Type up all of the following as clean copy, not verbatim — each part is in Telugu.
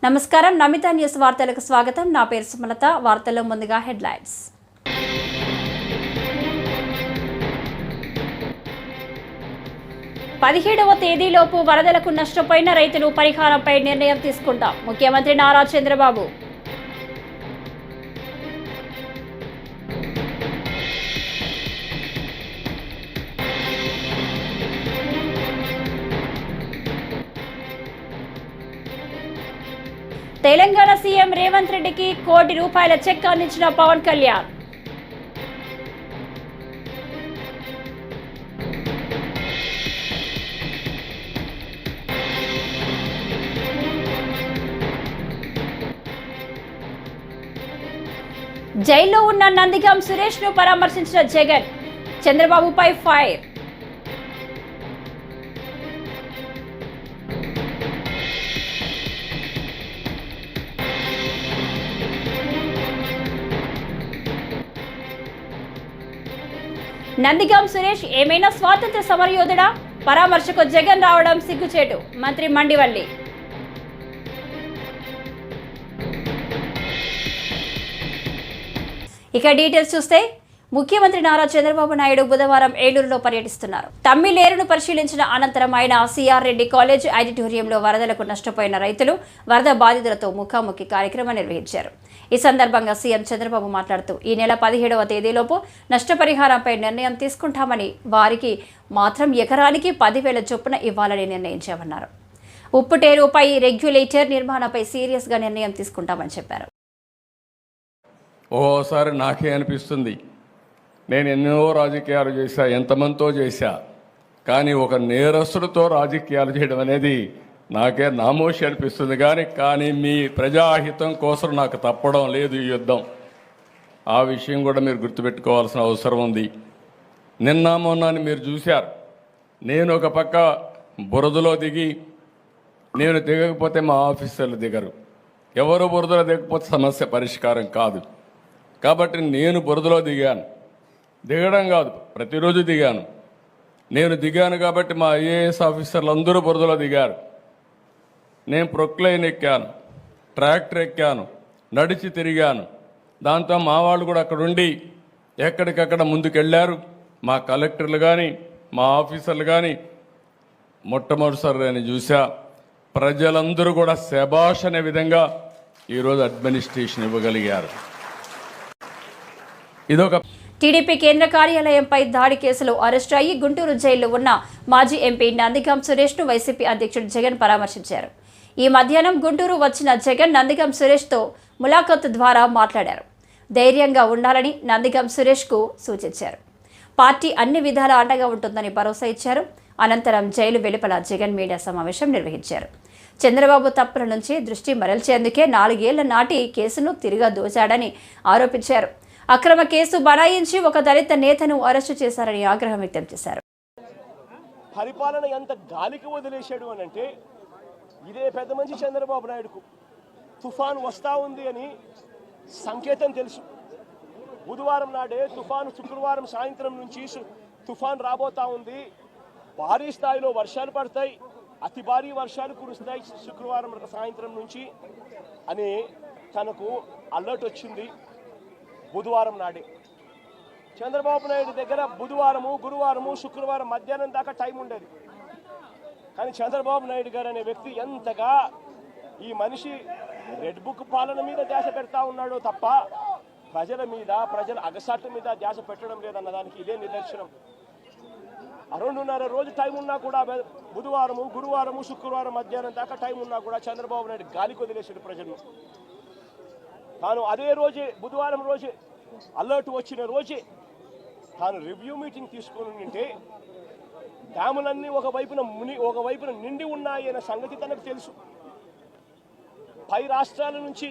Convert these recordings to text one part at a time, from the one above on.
నమస్కారం, నమిత న్యూస్ వార్తలకు స్వాగతం. నా పేరు సుమలత. వార్తల్లో ముందుగా హెడ్లైన్స్. పదిహేడవ తేదీలోపు వరదలకు నష్టపోయిన రైతులు పరిహారంపై నిర్ణయం తీసుకుంటాం. ముఖ్యమంత్రి నారా చంద్రబాబు. తెలంగాణ సీఎం రేవంత్ రెడ్డికి ₹1 కోటి చెక్ అందించిన పవన్ కళ్యాణ్. జైల్లో ఉన్న నందిగం సురేష్ ను పరామర్శించిన జగన్. చంద్రబాబుపై ఫైర్. నందిగం సురేష్ ఏమైనా స్వాతంత్ర సమరయోధుడా? పరామర్శకు జగన్ రావడం సిగ్గుచేటు. మంత్రి మండివల్లి. ఇక డీటెయిల్స్ చూస్తే, ముఖ్యమంత్రి నారా చంద్రబాబు నాయుడు బుధవారం ఏలూరులో పర్యటిస్తున్నారు. తమ్మిలేరును పరిశీలించిన అనంతరం ఆయన సిఆర్ రెడ్డి కాలేజ్ ఆడిటోరియంలో వరదలకు నష్టపోయిన రైతులు, వరద బాధితులతో ముఖాముఖి కార్యక్రమం నిర్వహించారు. ఈ సందర్భంగా సీఎం చంద్రబాబు మాట్లాడుతూ, ఈ నెల 17వ తేదీలోపు నష్టపరిహారంపై నిర్ణయం తీసుకుంటామని, వారికి మాత్రం ఎకరానికి 10,000 చొప్పున ఇవ్వాలని నిర్ణయించామన్నారు. ఉప్పుటేరుపై రెగ్యులేటర్ నిర్మాణంపై సీరియస్గా నిర్ణయం తీసుకుంటామని చెప్పారు. ఓసారి నాకే అనిపిస్తుంది, నేను ఎన్నో రాజకీయాలు చేశా, ఎంతమందితో చేశా, కానీ ఒక నేరస్తుడితో రాజకీయాలు చేయడం అనేది నాకే నామోషి అనిపిస్తుంది. కానీ మీ ప్రజాహితం కోసం నాకు తప్పడం లేదు ఈ యుద్ధం. ఆ విషయం కూడా మీరు గుర్తుపెట్టుకోవాల్సిన అవసరం ఉంది. నిన్న మొన్నని మీరు చూశారు, నేను ఒక పక్క బురదలో దిగి, నేను దిగకపోతే మా ఆఫీసర్లు దిగరు. ఎవరు బురదలో దిగకపోతే సమస్య పరిష్కారం కాదు. కాబట్టి నేను బురదలో దిగాను. దిగడం కాదు, ప్రతిరోజు దిగాను. నేను దిగాను కాబట్టి మా ఐఏఎస్ ఆఫీసర్లు అందరూ బురదలో దిగారు. నేను ప్రొక్లైన్ ఎక్కాను, ట్రాక్టర్ ఎక్కాను, నడిచి తిరిగాను. దాంతో మా వాళ్ళు కూడా అక్కడుండి ఎక్కడికక్కడ ముందుకెళ్ళారు. మా కలెక్టర్లు కానీ, మా ఆఫీసర్లు కానీ మొట్టమొదటిసారి నేను చూసా. ప్రజలందరూ కూడా శభాష్ అనే విధంగా ఈరోజు అడ్మినిస్ట్రేషన్ ఇవ్వగలిగారు. ఇదొక టీడీపీ కేంద్ర కార్యాలయంపై దాడి కేసులో అరెస్టు అయ్యి గుంటూరు జైల్లో ఉన్న మాజీ ఎంపీ నందిగం సురేష్ను వైసీపీ అధ్యక్షుడు జగన్ పరామర్శించారు. ఈ మధ్యాహ్నం గుంటూరు వచ్చిన జగన్ నందిగం సురేష్తో ములాఖత్ ద్వారా మాట్లాడారు. ధైర్యంగా ఉండాలని నందిగం సురేష్కు సూచించారు. పార్టీ అన్ని విధాల అండగా ఉంటుందని భరోసా ఇచ్చారు. అనంతరం జైలు వెలుపల జగన్ మీడియా సమావేశం నిర్వహించారు. చంద్రబాబు తప్పుల నుంచి దృష్టి మరల్చేందుకే 4 ఏళ్ల నాటి కేసును తిరిగా దోచాడని ఆరోపించారు. అక్రమ కేసు బనాయించి ఒక దళిత నేతను అరెస్టు చేశారని ఆగ్రహం వ్యక్తం చేశారు. పరిపాలన ఎంత గాలికి వదిలేశాడు అని అంటే, ఇదే పెద్ద మనిషి చంద్రబాబు నాయుడుకు తుఫాను వస్తూ ఉంది అని సంకేతం తెలుసు. బుధవారం నాడే తుఫాను, శుక్రవారం సాయంత్రం నుంచి తుఫాను రాబోతా ఉంది, భారీ స్థాయిలో వర్షాలు పడతాయి, అతి భారీ వర్షాలు కురుస్తాయి శుక్రవారం సాయంత్రం నుంచి అని తనకు అలర్ట్ వచ్చింది. బుధవారం నాడే చంద్రబాబు నాయుడు దగ్గర బుధవారము, గురువారము, శుక్రవారం మధ్యాహ్నం దాకా టైం ఉండేది. కానీ చంద్రబాబు నాయుడు గారు అనే వ్యక్తి ఎంతగా ఈ మనిషి రెడ్ బుక్ పాలన మీద ధ్యాస పెడతా ఉన్నాడో తప్ప ప్రజల మీద, ప్రజల అగసాట్ల మీద ధ్యాస పెట్టడం లేదన్న దానికి ఇదే నిదర్శనం. 2.5 రోజు టైం ఉన్నా కూడా, బుధవారము, గురువారము, శుక్రవారం మధ్యాహ్నం దాకా టైం ఉన్నా కూడా చంద్రబాబు నాయుడు గాలికి వదిలేసాడు ప్రజలను. తాను అదే రోజే, బుధవారం రోజే, అలర్ట్ వచ్చిన రోజే తాను రివ్యూ మీటింగ్ తీసుకుని ఉంటే డ్యాములన్నీ ఒకవైపున నిండి ఉన్నాయి అనే సంగతి తనకు తెలుసు. పై రాష్ట్రాల నుంచి,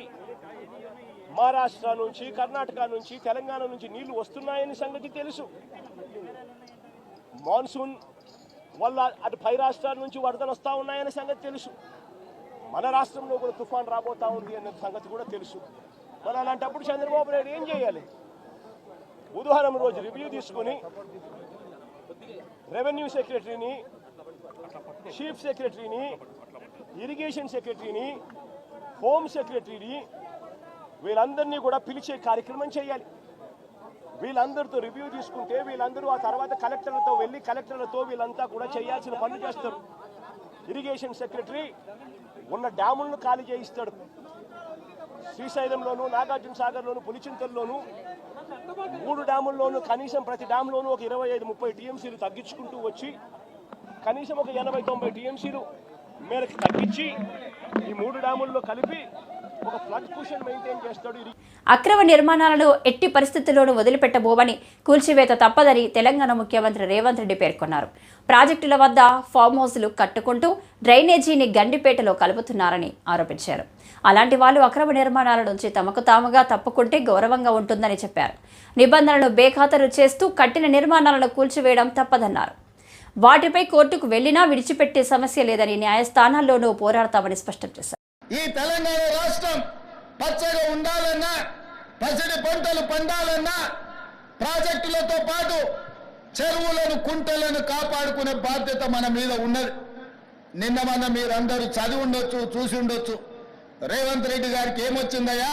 మహారాష్ట్ర నుంచి, కర్ణాటక నుంచి, తెలంగాణ నుంచి నీళ్లు వస్తున్నాయని సంగతి తెలుసు. మాన్సూన్ వల్ల అటు పై రాష్ట్రాల నుంచి వరదలు వస్తూ ఉన్నాయనే సంగతి తెలుసు. మన రాష్ట్రంలో కూడా తుఫాన్ రాబోతా ఉంది అనే సంగతి కూడా తెలుసు. మరి అలాంటప్పుడు చంద్రబాబు నాయుడు ఏం చేయాలి? బుధవారం రోజు రివ్యూ తీసుకుని రెవెన్యూ సెక్రటరీని, చీఫ్ సెక్రటరీని, ఇరిగేషన్ సెక్రటరీని, హోమ్ సెక్రటరీని వీళ్ళందరినీ కూడా పిలిచే కార్యక్రమం చేయాలి. వీళ్ళందరితో రివ్యూ తీసుకుంటే వీళ్ళందరూ ఆ తర్వాత కలెక్టర్లతో వెళ్ళి కలెక్టర్లతో వీళ్ళంతా కూడా చేయాల్సిన పనులు చేస్తారు. ఇరిగేషన్ సెక్రటరీ ఉన్న డ్యాములను ఖాళీ చేయిస్తాడు. శ్రీశైలంలోను, నాగార్జున సాగర్లోను, పులిచింతల్లోను 3 డ్యాముల్లోనూ కనీసం ప్రతి డ్యామ్లోనూ ఒక 25-30 టీఎంసీలు తగ్గించుకుంటూ వచ్చి కనీసం ఒక 80-90 టీఎంసీలు మేరకు తగ్గించి ఈ 3 డ్యాముల్లో కలిపి ఒక ఫ్లడ్ కుషన్ మెయింటైన్ చేస్తాడు. అక్రమ నిర్మాణాలను ఎట్టి పరిస్థితుల్లోనూ వదిలిపెట్టబోమని, కూల్చివేత తప్పదని తెలంగాణ ముఖ్యమంత్రి రేవంత్ రెడ్డి పేర్కొన్నారు. ప్రాజెక్టుల వద్ద ఫామ్ హౌస్లు కట్టుకుంటూ డ్రైనేజీని గండిపేటలో కలుపుతున్నారని ఆరోపించారు. అలాంటి వాళ్ళు అక్రమ నిర్మాణాల నుంచి తమకు తాముగా తప్పుకుంటే గౌరవంగా ఉంటుందని చెప్పారు. నిబంధనలను బేఖాతరు చేస్తూ కట్టిన నిర్మాణాలను కూల్చివేయడం తప్పదన్నారు. వాటిపై కోర్టుకు వెళ్లినా విడిచిపెట్టే సమస్య లేదని, న్యాయస్థానాల్లోనూ పోరాడతామని స్పష్టం చేశారు. ఈ తెలంగాణ రాష్ట్రం పచ్చగా ఉండాలన్నా, పచ్చడి పంటలు పండాలన్నా ప్రాజెక్టులతో పాటు చెరువులను, కుంటలను కాపాడుకునే బాధ్యత మన మీద ఉన్నది. నిన్న మన మీరందరూ చదివి ఉండొచ్చు, చూసి ఉండొచ్చు. రేవంత్ రెడ్డి గారికి ఏమొచ్చిందయ్యా,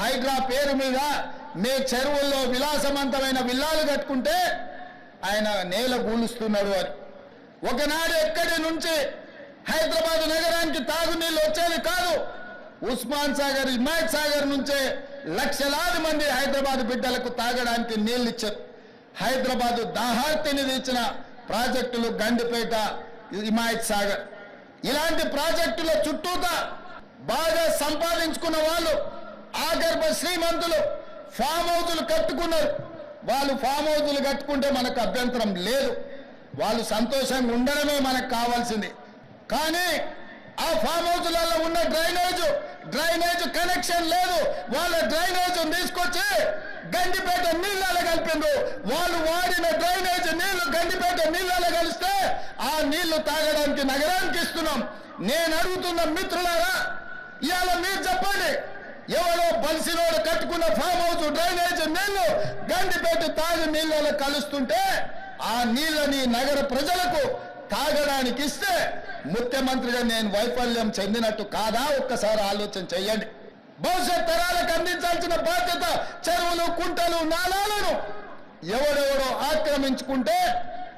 హైడ్రా పేరు మీద మే చెరువుల్లో విలాసవంతమైన విల్లాలు కట్టుకుంటే ఆయన నేల గూలుస్తున్నాడు అని. ఒకనాడు ఎక్కడి నుంచి హైదరాబాద్ నగరానికి తాగునీళ్ళు వచ్చేది కాదు. ఉస్మాన్ సాగర్, హిమాయత్ సాగర్ నుంచే లక్షలాది మంది హైదరాబాద్ బిడ్డలకు తాగడానికి నీళ్లు ఇచ్చారు. హైదరాబాద్ దాహార్తిని తీర్చిన ప్రాజెక్టులు గండిపేట, హిమాయత్ సాగర్. ఇలాంటి ప్రాజెక్టుల చుట్టూతా బాగా సంపాదించుకున్న వాళ్ళు, ఆగర్భ శ్రీమంతులు ఫామ్ హౌజులు కట్టుకున్నారు. వాళ్ళు ఫామ్ హౌజులు కట్టుకుంటే మనకు అభ్యంతరం లేదు. వాళ్ళు సంతోషంగా ఉండడమే మనకు కావాల్సింది. కానీ ఆ ఫామ్ హౌజులలో ఉన్న డ్రైనేజ్ కనెక్షన్ లేదు. వాళ్ళ డ్రైనేజ్ తీసుకొచ్చి గండిపేట నీళ్ళలో కలిపిండ్రు. వాళ్ళు వాడిన డ్రైనేజ్ నీళ్లు గండిపేట నీళ్ళలో కలిస్తే ఆ నీళ్లు తాగడానికి నగరానికి ఇస్తున్నాం. నేను అడుగుతున్న మిత్రులారా, ఇవాళ మీరు చెప్పండి, ఎవరో బలిసినోడు కట్టుకున్న ఫామ్ హౌస్ డ్రైనేజ్ నీళ్లు గండిపేట తాగి నీళ్ళలో కలుస్తుంటే ఆ నీళ్ళని నగర ప్రజలకు తాగడానికి ఇస్తే ముఖ్యమంత్రిగా నేను వైఫల్యం చెందినట్టు కాదా? ఒక్కసారి ఆలోచన చెయ్యండి. భవిష్యత్ తరాలకు అందించాల్సిన బాధ్యత చెరువులు, కుంటలు, నాలాలను ఎవడెవడో ఆక్రమించుకుంటే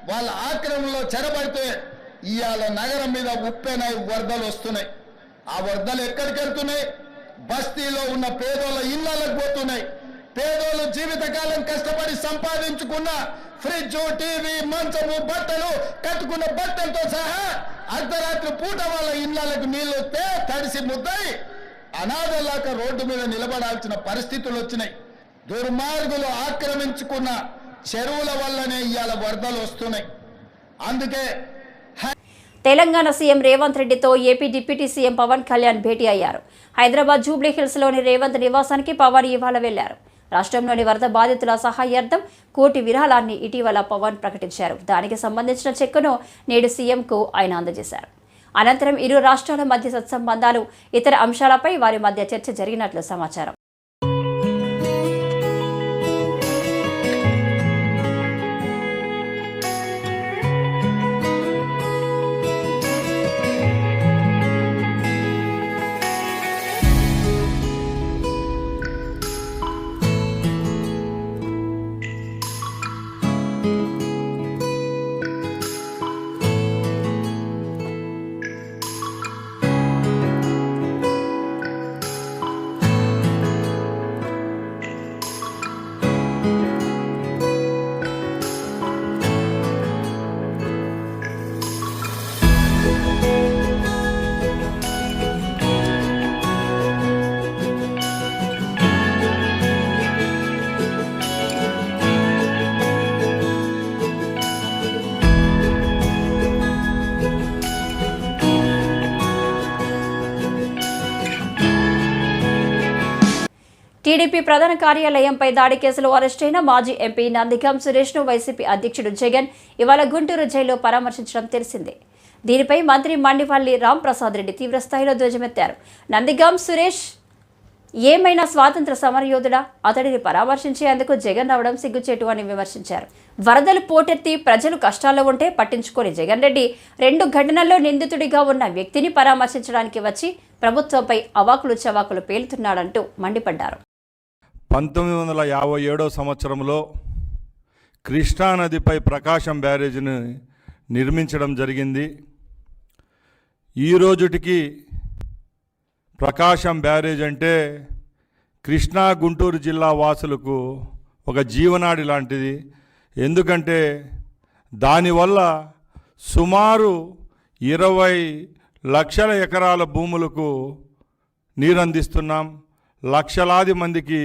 వాళ్ళ ఆక్రమణలో చెరబడితే ఇవాళ నగరం మీద ఉప్పెనై వరదలు వస్తున్నాయి. ఆ వరదలు ఎక్కడికి వెళ్తున్నాయి? బస్తీలో ఉన్న పేదోళ్ళ ఇళ్లకు పోతున్నాయి. పేదోళ్ళు జీవితకాలం కష్టపడి సంపాదించుకున్న ఫ్రిడ్జ్, టీవీ, మంచము, బట్టలు, కట్టుకున్న బట్టలతో సహా అర్ధరాత్రి పూట వాళ్ళ ఇళ్లకు నీళ్లు వస్తే తడిసి ముద్దయి అనాథలాక రోడ్డు మీద నిలబడాల్సిన పరిస్థితులు వచ్చినాయి. దుర్మార్గులు ఆక్రమించుకున్న చెరువుల వల్లనే ఇవాళ వరదలు వస్తున్నాయి. అందుకే తెలంగాణ సీఎం రేవంత్ రెడ్డితో AP deputy CM Pawan Kalyan భేటీ అయ్యారు. హైదరాబాద్ జూబ్లీ హిల్స్లోని రేవంత్ నివాసానికి పవన్ ఇవాళ వెళ్లారు. రాష్ట్రంలోని వరద బాధితుల సహాయార్థం 1 కోటి విరాళాన్ని ఇటీవల పవన్ ప్రకటించారు. దానికి సంబంధించిన చెక్కును నేడు సీఎంకు ఆయన అందజేశారు. అనంతరం ఇరు రాష్ట్రాల మధ్య సత్సంబంధాలు, ఇతర అంశాలపై వారి మధ్య చర్చ జరిగినట్లు సమాచారం. టీడీపీ ప్రధాన కార్యాలయంపై దాడి కేసులో అరెస్టైన మాజీ ఎంపీ నందిగం సురేష్ను వైసీపీ అధ్యక్షుడు జగన్ ఇవాళ గుంటూరు జైల్లో పరామర్శించడం తెలిసిందే. దీనిపై మంత్రి మండిపల్లి రాంప్రసాద్ రెడ్డి తీవ్రస్థాయిలో ధ్వజమెత్తారు. నందిగం సురేష్ ఏమైనా స్వాతంత్ర సమరయోధుడా? అతడిని పరామర్శించేందుకు జగన్ రావడం సిగ్గుచేటు అని విమర్శించారు. వరదలు పోటెత్తి ప్రజలు కష్టాల్లో ఉంటే పట్టించుకోని జగన్ రెడ్డి 2 ఘటనల్లో నిందితుడిగా ఉన్న వ్యక్తిని పరామర్శించడానికి వచ్చి ప్రభుత్వంపై అవాకులు చవాకులు పేలుతున్నాడంటూ మండిపడ్డారు. 1957 సంవత్సరంలో కృష్ణానదిపై ప్రకాశం బ్యారేజ్ను నిర్మించడం జరిగింది. ఈ రోజుటికి ప్రకాశం బ్యారేజ్ అంటే కృష్ణా గుంటూరు జిల్లా వాసులకు ఒక జీవనాడి లాంటిది. ఎందుకంటే దానివల్ల సుమారు 20 లక్షల ఎకరాల భూములకు నీరు అందిస్తున్నాం, లక్షలాది మందికి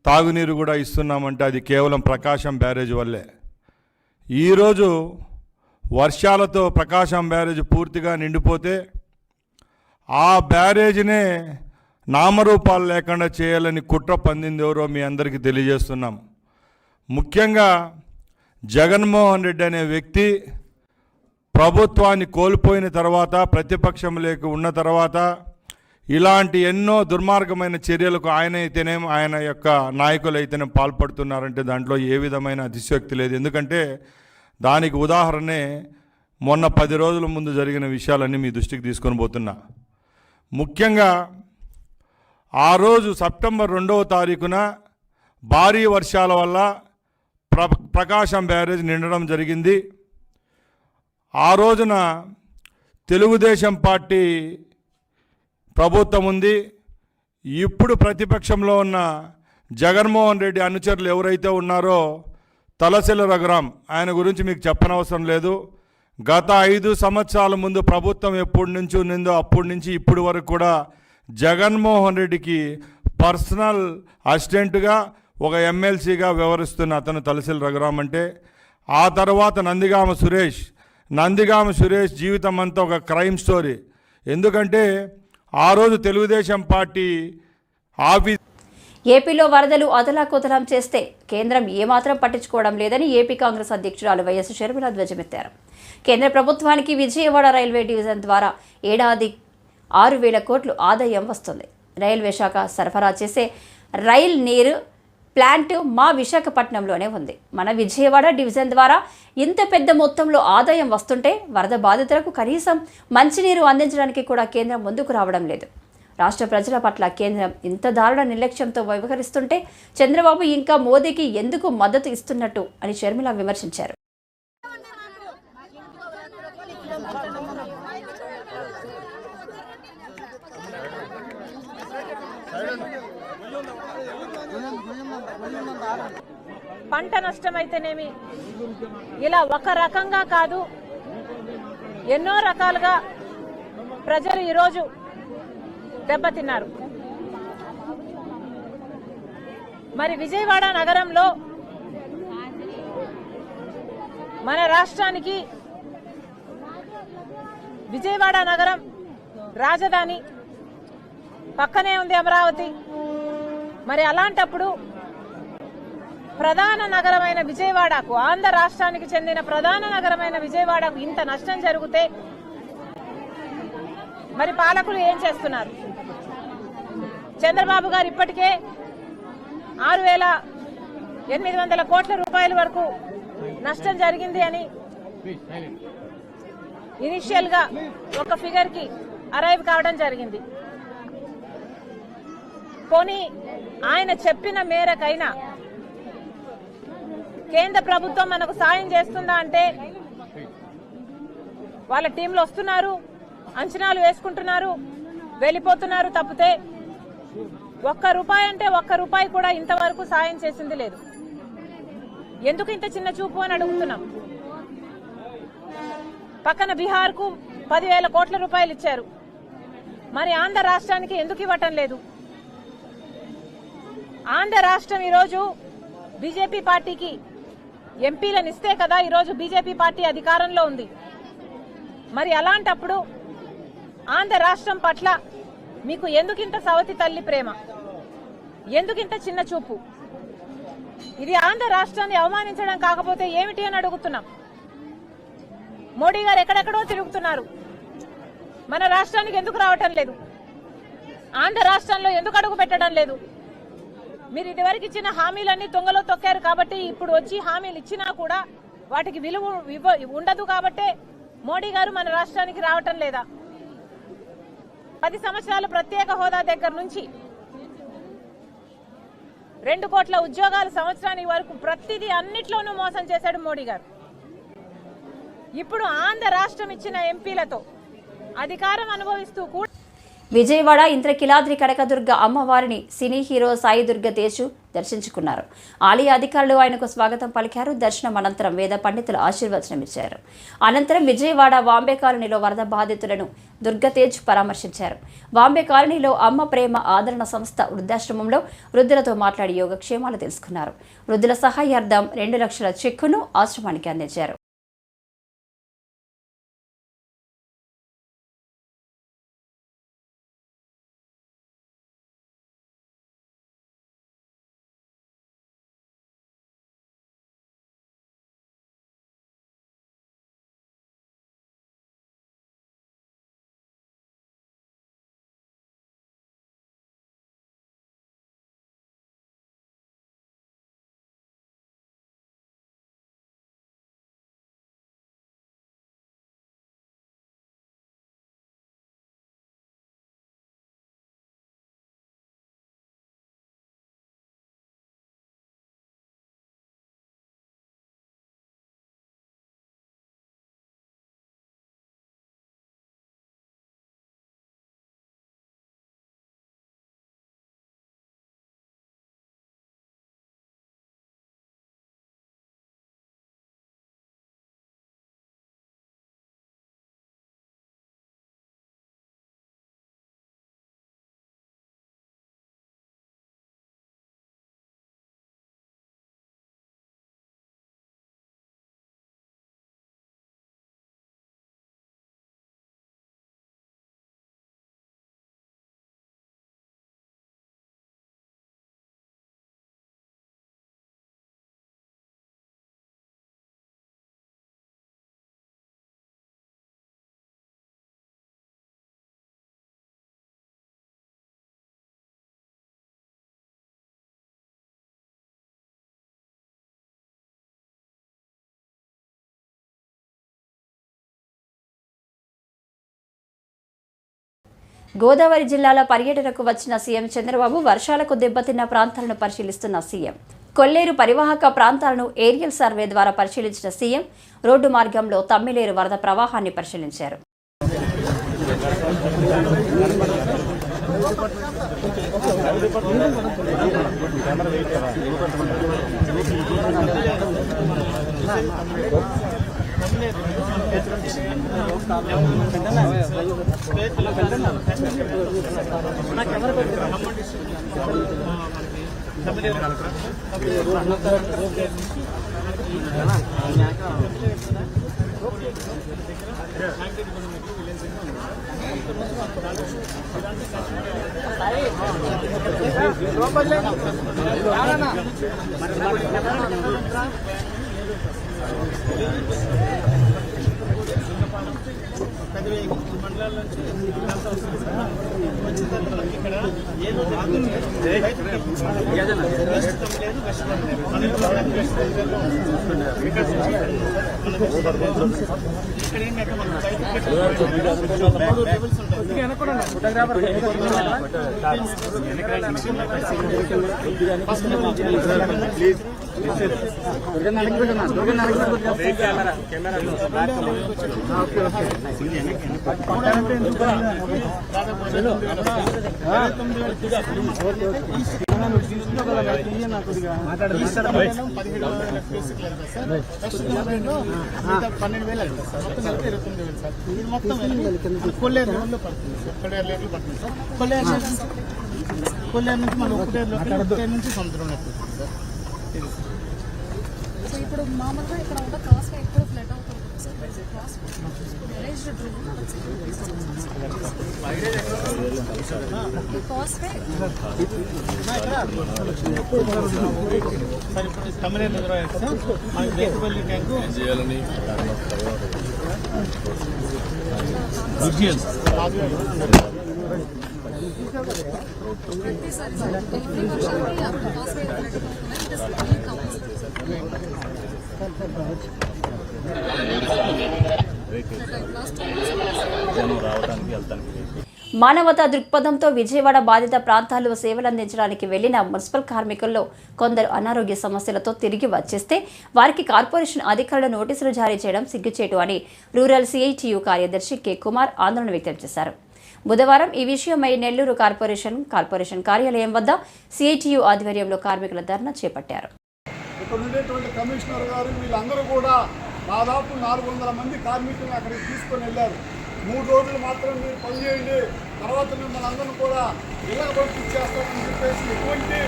తాగునీరు కూడా ఇస్తున్నామంటే అది కేవలం ప్రకాశం బ్యారేజ్ వల్లే. ఈరోజు వర్షాలతో ప్రకాశం బ్యారేజ్ పూర్తిగా నిండిపోతే ఆ బ్యారేజ్నే నామరూపాలు లేకుండా చేయాలని కుట్ర పందింది ఎవరో మీ అందరికీ తెలియజేస్తున్నాం. ముఖ్యంగా జగన్మోహన్ రెడ్డి అనే వ్యక్తి ప్రభుత్వాన్ని కోల్పోయిన తర్వాత, ప్రతిపక్షం లేక ఉన్న తర్వాత ఇలాంటి ఎన్నో దుర్మార్గమైన చర్యలకు ఆయన యొక్క నాయకులు అయితేనే పాల్పడుతున్నారంటే దాంట్లో ఏ విధమైన అతిశయోక్తి లేదు. ఎందుకంటే దానికి ఉదాహరణే మొన్న 10 రోజుల ముందు జరిగిన విషయాలన్నీ మీ దృష్టికి తీసుకొని పోతున్నా. ముఖ్యంగా ఆ రోజు సెప్టెంబర్ 2వ తారీఖున భారీ వర్షాల వల్ల ప్రకాశం బ్యారేజ్ నిండడం జరిగింది. ఆ రోజున తెలుగుదేశం పార్టీ ప్రభుత్వం ఉంది. ఇప్పుడు ప్రతిపక్షంలో ఉన్న జగన్మోహన్ రెడ్డి అనుచరులు ఎవరైతే ఉన్నారో తలసిల రఘురాం, ఆయన గురించి మీకు చెప్పనవసరం లేదు. గత 5 సంవత్సరాల ముందు ప్రభుత్వం ఎప్పటి నుంచి ఉన్నిందో అప్పటి నుంచి ఇప్పటి వరకు కూడా జగన్మోహన్ రెడ్డికి పర్సనల్ అసిస్టెంట్గా ఒక ఎమ్మెల్సీగా వ్యవహరిస్తున్న అతను తలసిల రఘురాం అంటే. ఆ తర్వాత నందిగామ సురేష్ జీవితం అంతా ఒక క్రైమ్ స్టోరీ. ఎందుకంటే ఆ రోజు తెలుగుదేశం పార్టీ ఆఫీస్ ఏపీలో వరదలు అతలాకుతలం చేస్తే కేంద్రం ఏమాత్రం పట్టించుకోవడం లేదని ఏపీ కాంగ్రెస్ అధ్యక్షురాలు వైఎస్ షర్మిల ధ్వజమెత్తారు. కేంద్ర ప్రభుత్వానికి విజయవాడ రైల్వే డివిజన్ ద్వారా ఏడాది 6,000 కోట్లు ఆదాయం వస్తుంది. రైల్వే శాఖ సరఫరా చేసే రైల్ నీరు ప్లాంట్ మా విశాఖపట్నంలోనే ఉంది. మన విజయవాడ డివిజన్ ద్వారా ఇంత పెద్ద మొత్తంలో ఆదాయం వస్తుంటే వరద బాధితులకు కనీసం మంచినీరు అందించడానికి కూడా కేంద్రం ముందుకు రావడం లేదు. రాష్ట్ర ప్రజల పట్ల కేంద్రం ఇంత దారుణ నిర్లక్ష్యంతో వ్యవహరిస్తుంటే చంద్రబాబు ఇంకా మోదీకి ఎందుకు మద్దతు ఇస్తున్నట్టు అని షర్మిల విమర్శించారు. పంట నష్టమైతేనేమి ఇలా ఒక రకంగా కాదు, ఎన్నో రకాలుగా ప్రజలు ఈరోజు దెబ్బతిన్నారు. మరి విజయవాడ నగరంలో మన రాష్ట్రానికి విజయవాడ నగరం రాజధాని, పక్కనే ఉంది అమరావతి. మరి అలాంటప్పుడు ప్రధాన నగరమైన విజయవాడకు, ఆంధ్ర రాష్ట్రానికి చెందిన ప్రధాన నగరమైన విజయవాడకు ఇంత నష్టం జరిగితే మరి పాలకులు ఏం చేస్తున్నారు? చంద్రబాబు గారు ఇప్పటికే 6,800 కోట్ల రూపాయల వరకు నష్టం జరిగింది అని ఇనిషియల్ గా ఒక ఫిగర్ కి అరైవ్ కావడం జరిగింది. పోనీ ఆయన చెప్పిన మేరకైనా కేంద్ర ప్రభుత్వం మనకు సాయం చేస్తుందా అంటే వాళ్ళ టీంలు వస్తున్నారు, అంచనాలు వేసుకుంటున్నారు, వెళ్ళిపోతున్నారు తప్పితే ఒక్క రూపాయి కూడా ఇంతవరకు సాయం చేసింది లేదు. ఎందుకు ఇంత చిన్న చూపు అని అడుగుతున్నాం. పక్కన బీహార్ కు 10,000 కోట్ల రూపాయలు ఇచ్చారు, మరి ఆంధ్ర రాష్ట్రానికి ఎందుకు ఇవ్వటం లేదు? ఆంధ్ర రాష్ట్రం ఈరోజు బీజేపీ పార్టీకి ఎంపీలను ఇస్తే కదా ఈరోజు బీజేపీ పార్టీ అధికారంలో ఉంది. మరి అలాంటప్పుడు ఆంధ్ర రాష్ట్రం పట్ల మీకు ఎందుకింత సవతి తల్లి ప్రేమ, ఎందుకింత చిన్న చూపు? ఇది ఆంధ్ర రాష్ట్రాన్ని అవమానించడం కాకపోతే ఏమిటి అని అడుగుతున్నాం. మోడీ గారు ఎక్కడెక్కడో తిరుగుతున్నారు, మన రాష్ట్రానికి ఎందుకు రావటం లేదు? ఆంధ్ర రాష్ట్రంలో ఎందుకు అడుగు పెట్టడం లేదు? మీరు ఇదివరకు ఇచ్చిన హామీలన్నీ తొంగలో తొక్కారు కాబట్టి ఇప్పుడు వచ్చి హామీలు ఇచ్చినా కూడా వాటికి విలువ ఉండదు కాబట్టే మోడీ గారు మన రాష్ట్రానికి రావటం లేదా? 10 సంవత్సరాలు ప్రత్యేక హోదా దగ్గర నుంచి 2 కోట్ల ఉద్యోగాల సంవత్సరానికి వరకు ప్రతిదీ అన్నిట్లోనూ మోసం చేశాడు మోడీ గారు. ఇప్పుడు ఆంధ్ర రాష్ట్రం ఇచ్చిన ఎంపీలతో అధికారం అనుభవిస్తూ కూడా విజయవాడ ఇంద్రకిలాద్రి కనకదుర్గ అమ్మవారిని సినీ హీరో సాయి దుర్గ తేజు దర్శించుకున్నారు. ఆలయ అధికారులు ఆయనకు స్వాగతం పలికారు. దర్శనం అనంతరం వేద పండితులు ఆశీర్వచనం ఇచ్చారు. అనంతరం విజయవాడ వాంబే కాలనీలో వరద బాధితులను దుర్గతేజ్ పరామర్శించారు. వాంబే కాలనీలో అమ్మ ప్రేమ ఆదరణ సంస్థ వృద్ధాశ్రమంలో వృద్ధులతో మాట్లాడి యోగక్షేమాలు తెలుసుకున్నారు. వృద్ధుల సహాయార్థం 2 లక్షల చెక్కును ఆశ్రమానికి అందించారు. గోదావరి జిల్లాల పర్యటనకు వచ్చిన సీఎం చంద్రబాబు వర్షాలకు దెబ్బతిన్న ప్రాంతాలను పరిశీలిస్తున్న సీఎం కొల్లేరు పరివాహక ప్రాంతాలను ఏరియల్ సర్వే ద్వారా పరిశీలించిన సీఎం రోడ్డు మార్గంలో తమ్మిలేరు వరద ప్రవాహాన్ని పరిశీలించారు. కొల్లేరు నుంచి మన ఒకటే నుంచి సముద్రం సో ఇప్పుడు మామూలుగా ఇక్కడ ఉన్న కాస్ట్ ఎక్కడ ఫ్లడ్ అవుతుంది సార్ కాస్ట్ తమిళ ట్యాంకు ప్రతిసారి సార్ ఎవ్రీ వర్షానికి అక్కడ కాస్ట్ ఫ్లడ్ అవుతున్నాయి. It is really compulsory. మానవతా దృక్పథంతో విజయవాడ బాధిత ప్రాంతాల్లో సేవలందించడానికి వెళ్లిన మున్సిపల్ కార్మికుల్లో కొందరు అనారోగ్య సమస్యలతో తిరిగి వచ్చేస్తే వారికి కార్పొరేషన్ అధికారులు నోటీసులు జారీ చేయడం సిగ్గుచేటు అని రూరల్ సిఐటియు కార్యదర్శి కె కుమార్ ఆందోళన వ్యక్తం చేశారు. బుధవారం ఈ విషయమై నెల్లూరు కార్పొరేషన్ కార్యాలయం వద్ద సిఐటియు ఆధ్వర్యంలో కార్మికుల ధర్నా చేపట్టారు. ఇక్కడ ఉండేటువంటి కమిషనర్ గారు వీళ్ళందరూ కూడా దాదాపు 400 మంది కార్మికులను అక్కడికి తీసుకొని వెళ్ళారు. 3 రోజులు మాత్రం మీరు పనిచేయండి, తర్వాత మిమ్మల్ని అందరూ కూడా ఇళ్ళ పంపించేస్తామని చెప్పేసి ఎటువంటి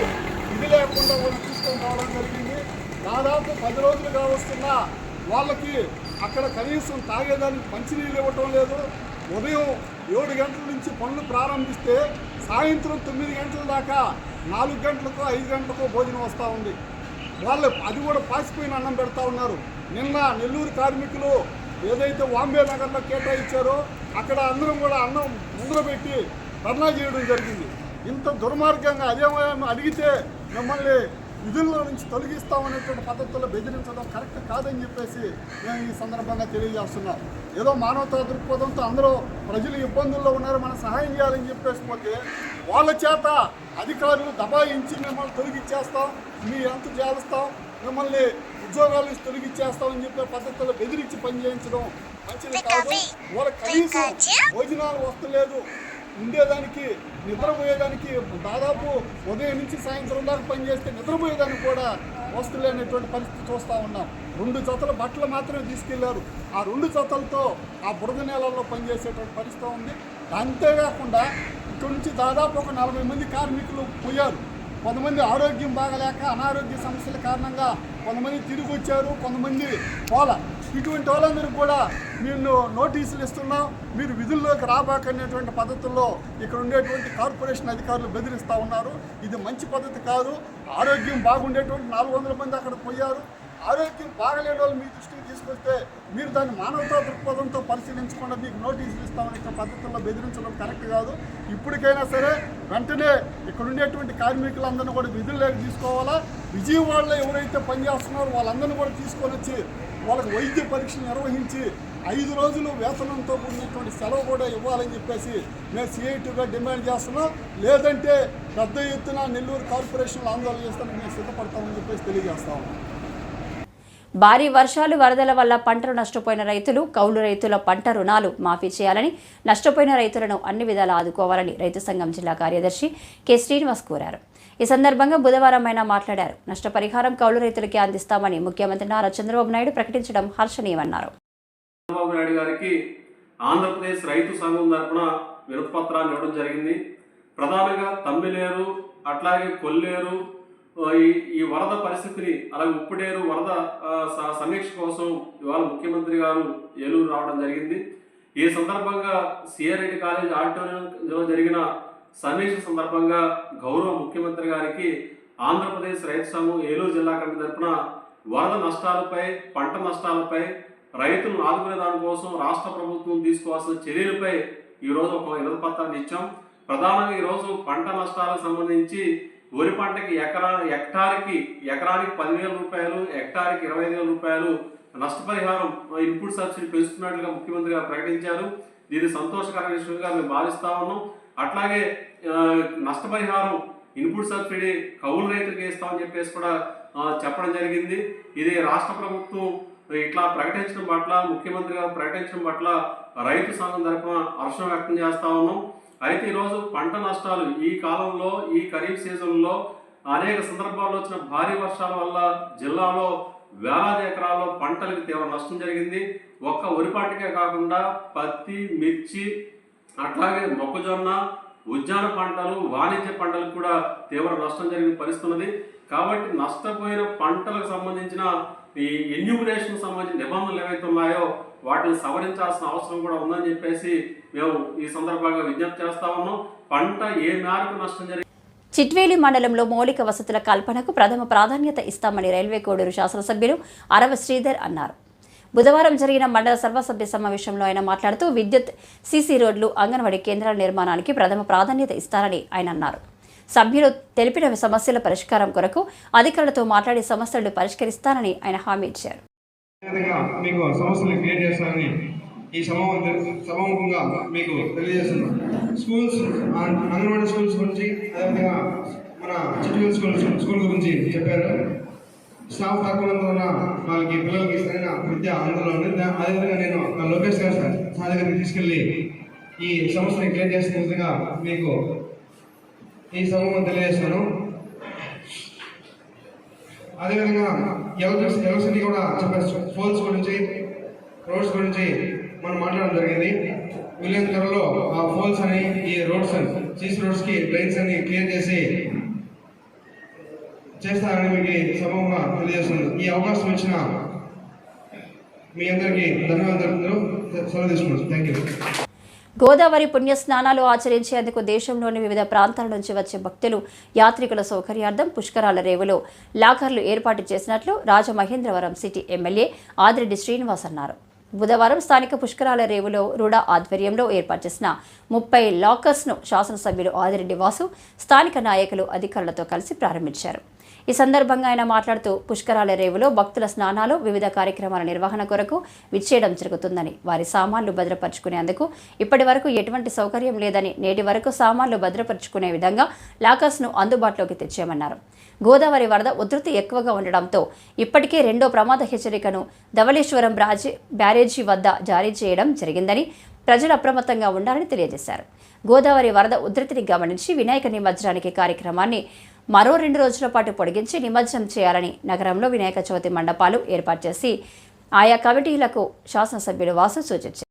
ఇది లేకుండా వాళ్ళు తీసుకొని రావడం జరిగింది. దాదాపు 10 రోజులుగా వస్తున్న వాళ్ళకి అక్కడ కనీసం తాగేదానికి మంచినీళ్ళు ఇవ్వటం లేదు. ఉదయం 7 గంటల నుంచి పనులు ప్రారంభిస్తే సాయంత్రం 9 గంటల దాకా 4 గంటలకు 5 గంటలకు భోజనం వస్తూ ఉంది. వాళ్ళు అది కూడా పాసిపోయిన అన్నం పెడతా ఉన్నారు. నిన్న నెల్లూరు కార్మికులు ఏదైతే వాంబే నగర్లో కేటాయించారో అక్కడ అందరం కూడా అన్నం ముందర పెట్టి ధర్నా చేయడం జరిగింది. ఇంత దుర్మార్గంగా అదేమో అడిగితే మిమ్మల్ని విధుల్లో నుంచి తొలగిస్తామనేటువంటి పద్ధతుల్లో బెదిరించడం కరెక్ట్ కాదని చెప్పేసి మేము ఈ సందర్భంగా తెలియజేస్తున్నాం. ఏదో మానవతా దృక్పథంతో అందరూ ప్రజలు ఇబ్బందుల్లో ఉన్నారు, మనం సహాయం చేయాలని చెప్పేసి పోతే వాళ్ళ చేత అధికారులు దబాయించి మిమ్మల్ని తొలగిచ్చేస్తాం, మీ ఎంత చేస్తాం, మిమ్మల్ని ఉద్యోగాలు నుంచి తొలగిచ్చేస్తామని చెప్పే పద్ధతుల్లో బెదిరించి పనిచేయించడం మంచిది కాదు. వాళ్ళకి కనీసం భోజనాలు వస్తలేదు, ఉండేదానికి నిద్రపోయేదానికి దాదాపు ఉదయం నుంచి సాయంత్రం దాకా పనిచేస్తే నిద్రపోయేదానికి కూడా వస్తులేనటువంటి పరిస్థితి చూస్తూ ఉన్నాం. 2 జతల బట్టలు మాత్రమే తీసుకెళ్లారు. ఆ 2 జతలతో ఆ బురద నేలల్లో పనిచేసేటువంటి పరిస్థితి ఉంది. అంతేకాకుండా ఇక్కడ నుంచి దాదాపు ఒక 40 మంది కార్మికులు పోయారు. కొంతమంది ఆరోగ్యం బాగలేక అనారోగ్య సమస్యల కారణంగా కొంతమంది తిరిగి వచ్చారు, కొంతమంది పోలా. ఇటువంటి వాళ్ళందరూ కూడా మేము నోటీసులు ఇస్తున్నాం, మీరు విధుల్లోకి రాబాకనేటువంటి పద్ధతుల్లో ఇక్కడ ఉండేటువంటి కార్పొరేషన్ అధికారులు బెదిరిస్తూ ఉన్నారు. ఇది మంచి పద్ధతి కాదు. ఆరోగ్యం బాగుండేటువంటి 400 మంది అక్కడ పోయారు. ఆరోగ్యం బాగలేని వాళ్ళు మీ దృష్టికి తీసుకొస్తే మీరు దాన్ని మానవతా దృక్పథంతో పరిశీలించకుండా మీకు నోటీసులు ఇస్తామనే పద్ధతుల్లో బెదిరించడం కరెక్ట్ కాదు. ఇప్పటికైనా సరే వెంటనే ఇక్కడ ఉండేటువంటి కార్మికులందరినీ కూడా విధుల్లోకి తీసుకోవాలా. విజయవాడలో ఎవరైతే పనిచేస్తున్నారో వాళ్ళందరినీ కూడా తీసుకొని వచ్చి వాళ్ళకి వైద్య పరీక్షలు నిర్వహించి 5 రోజులు వేతనంతో కూడినటువంటి సెలవు కూడా ఇవ్వాలని చెప్పేసి మేము సిఐటిగా డిమాండ్ చేస్తున్నాం. లేదంటే పెద్ద ఎత్తున నెల్లూరు కార్పొరేషన్లో ఆందోళన చేస్తామని మేము సిద్ధపడతామని చెప్పేసి తెలియజేస్తాము. భారీ వర్షాలు వరదల వల్ల పంటలు నష్టపోయిన రైతులు, కౌలు రైతుల పంట రుణాలు మాఫీ చేయాలని, నష్టపోయిన రైతులను అన్ని విధాలా ఆదుకోవాలని రైతు సంఘం జిల్లా కార్యదర్శి కె శ్రీనివాస్ కోరారు. ఈ సందర్భంగా బుధవారం ఆయన మాట్లాడారు. నష్టపరిహారం కౌలు రైతులకే అందిస్తామని ముఖ్యమంత్రి నారా చంద్రబాబు నాయుడు ప్రకటించడం హర్షణీయమన్నారు. చంద్రబాబు నాయుడు గారికి ఆంధ్రప్రదేశ్ రైతు సంఘం తరఫున వినతి పత్రాన్ని ఇవ్వడం జరిగింది. ప్రధానంగా తమ్మిలేరు, అట్లాగే కొల్లేరు ఈ వరద పరిస్థితిని, అలాగే ఉప్పుడేరు వరద సమీక్ష కోసం ఇవాళ ముఖ్యమంత్రి గారు ఏలూరు రావడం జరిగింది. ఈ సందర్భంగా సిఆర్ఐటి కాలేజ్ ఆడిటోరియంలో జరిగిన సమీక్ష సందర్భంగా గౌరవ ముఖ్యమంత్రి గారికి ఆంధ్రప్రదేశ్ రైతు సంఘం ఏలూరు జిల్లా కమిటీ తరఫున వరద నష్టాలపై, పంట నష్టాలపై, రైతులను ఆదుకునే దానికోసం రాష్ట్ర ప్రభుత్వం తీసుకోవాల్సిన చర్యలపై ఈరోజు ఒక వినతి పత్రాన్ని ఇచ్చాం. ప్రధానంగా ఈరోజు పంట నష్టాలకు సంబంధించి వరి పంటకి ఎకరానికి 10,000 రూపాయలు, హెక్టార్కి 25,000 రూపాయలు నష్టపరిహారం ఇన్పుట్ సబ్సిడీ పెంచుతున్నట్లుగా ముఖ్యమంత్రి గారు ప్రకటించారు. దీన్ని సంతోషకర విషయంగా మేము భావిస్తా ఉన్నాం. అట్లాగే నష్టపరిహారం ఇన్పుట్ సబ్సిడీ కౌలు రైతులకు ఇస్తామని చెప్పేసి కూడా చెప్పడం జరిగింది. ఇది రాష్ట్ర ప్రభుత్వం ఇట్లా ప్రకటించడం పట్ల, ముఖ్యమంత్రి గారు ప్రకటించడం పట్ల రైతు సంఘం తరఫున హర్షం వ్యక్తం చేస్తా ఉన్నాం. అయితే ఈరోజు పంట నష్టాలు ఈ కాలంలో, ఈ ఖరీఫ్ సీజన్లో అనేక సందర్భాల్లో వచ్చిన భారీ వర్షాల వల్ల జిల్లాలో వేలాది ఎకరాల్లో పంటలకు తీవ్ర నష్టం జరిగింది. ఒక్క వరి పంటకే కాకుండా పత్తి, మిర్చి, అట్లాగే మొక్కజొన్న, ఉద్యాన పంటలు, వాణిజ్య పంటలకు కూడా తీవ్ర నష్టం జరిగిన పరిస్థితి ఉన్నది. కాబట్టి నష్టపోయిన పంటలకు సంబంధించిన ఈ ఎన్యూమినేషన్ సంబంధించిన నిబంధనలు ఏవైతే ఉన్నాయో వాటిని సవరించాల్సిన అవసరం కూడా ఉందని చెప్పేసి మేము ఈ సందర్భంగా విజ్ఞప్తి చేస్తా ఉన్నాం. పంట ఏ మేరకు నష్టం జరిగింది. చిట్వేలి మండలంలో మౌలిక వసతుల కల్పనకు ప్రథమ ప్రాధాన్యత ఇస్తామని రైల్వే కోడూరు శాసనసభ్యులు అరవ శ్రీధర్ అన్నారు. బుధవారం జరిగిన మండల సర్వసభ్య సమావేశంలో ఆయన మాట్లాడుతూ విద్యుత్, సీసీ రోడ్లు, అంగన్వాడీ కేంద్రాల నిర్మాణానికి ప్రథమ ప్రాధాన్యత ఇస్తారని ఆయన అన్నారు. సభ్యులు తెలిపిన సమస్యల పరిష్కారం కొరకు అధికారులతో మాట్లాడి సమస్యలను పరిష్కరిస్తానని ఆయన హామీ ఇచ్చారు. మీకు సమస్యలను క్లియర్ చేస్తానని ఈ సమాముఖంగా మీకు తెలియజేస్తున్నాం. స్కూల్స్, అంగన్వాడీ స్కూల్స్ గురించి, అదేవిధంగా మన చిట్టివేల్ స్కూల్ గురించి చెప్పారు. స్టాఫ్ తక్కువ ఉన్న వాళ్ళకి పిల్లలకి సరైన విద్య అందులో ఉంది. అదేవిధంగా నేను లోకేష్ గారు సార్ దగ్గరికి తీసుకెళ్ళి ఈ సమస్యని క్లియర్ చేసిన విధంగా మీకు ఈ సమూహం తెలియజేస్తాను. అదేవిధంగా ఎలక్ట్రిసిటీ కూడా చెప్పారు. పోల్స్ గురించి, రోడ్స్ గురించి మనం మాట్లాడడం జరిగింది. వీలైన త్వరలో ఆ పోల్స్ అని, ఈ రోడ్స్ సీసీ రోడ్స్కి డ్రైన్స్ అని క్లియర్ చేస్తారని మీకు సమూహంగా తెలియజేస్తున్నాను. ఈ అవకాశం ఇచ్చిన మీ అందరికీ ధన్యవాదాలు. సెలవు తీసుకున్నాను. Thank you. గోదావరి పుణ్యస్నానాలు ఆచరించేందుకు దేశంలోని వివిధ ప్రాంతాల నుంచి వచ్చే భక్తులు, యాత్రికుల సౌకర్యార్థం పుష్కరాల రేవులో లాకర్లు ఏర్పాటు చేసినట్లు రాజమహేంద్రవరం సిటీ ఎమ్మెల్యే ఆదిరెడ్డి శ్రీనివాస్ అన్నారు. బుధవారం స్థానిక పుష్కరాల రేవులో రుడా ఆధ్వర్యంలో ఏర్పాటు చేసిన 30 లాకర్స్ను శాసనసభ్యులు ఆదిరెడ్డి వాసు, స్థానిక నాయకులు, అధికారులతో కలిసి ప్రారంభించారు. ఈ సందర్భంగా ఆయన మాట్లాడుతూ పుష్కరాల రేవులో భక్తుల స్నానాలు, వివిధ కార్యక్రమాల నిర్వహణ కొరకు విచ్చేయడం జరుగుతుందని, వారి సామాన్లు భద్రపరుచుకునేందుకు ఇప్పటి వరకు ఎటువంటి సౌకర్యం లేదని, నేటి వరకు సామాన్లు భద్రపరుచుకునే విధంగా లాకర్స్ను అందుబాటులోకి తెచ్చామన్నారు. గోదావరి వరద ఉధృతి ఎక్కువగా ఉండడంతో ఇప్పటికే 2వ ప్రమాద హెచ్చరికను ధవళేశ్వరం బ్యారేజీ వద్ద జారీ చేయడం జరిగిందని, ప్రజలు అప్రమత్తంగా ఉండాలని తెలియజేశారు. గోదావరి వరద ఉధృతిని గమనించి వినాయక నిమజ్జనానికి కార్యక్రమాన్ని మరో 2 రోజుల పాటు పొడిగించి నిమజ్జనం చేయాలని నగరంలో వినాయక చవితి మండపాలు ఏర్పాటు చేసి ఆయా కమిటీలకు శాసనసభ్యులు వాసు సూచించారు.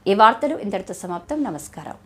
ఈ వార్తలు ఇంతటితో సమాప్తం. నమస్కారం.